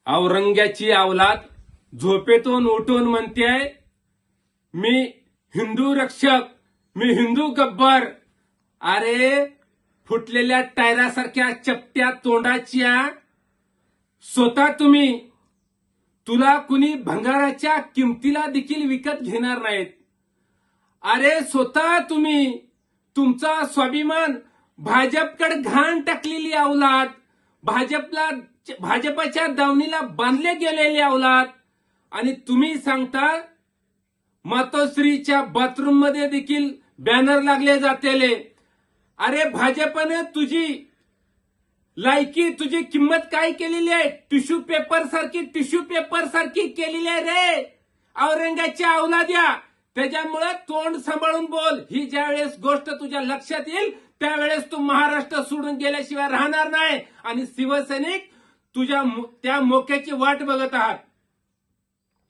औरंग्याची अवलाद झोपेतून उठून म्हणतेय मी हिंदू रक्षक, मी हिंदू गब्बर. अरे फुटलेल्या टायरासारख्या चपट्या तोंडाच्या स्वतः तुला कुणी भंगाराच्या किमतीला देखील विकत घेणार नाहीत. अरे स्वतः तुमचा स्वाभिमान भाजपकडे घाण टाकलेली अवलाद, भाजपच्या दावणीला बांधले गेलेली अवलाद. आणि तुम्ही सांगता मातोश्रीच्या बाथरूम मध्ये देखील बॅनर लागले जातेले. अरे भाजपने तुझी लायकी, तुझी किंमत काय केलेली आहे? टिश्यू पेपर सारखी केलेली आहे रे औरंगाच्या अवलाद्या. त्याच्यामुळे तोंड सांभाळून बोल. ही ज्यावेळेस गोष्ट तुझ्या लक्षात येईल त्यावेळेस तू महाराष्ट्र सोडून गेल्याशिवाय राहणार नाही. आणि शिवसैनिक तुझ्या त्या मोक्याची वाट बघत आहात.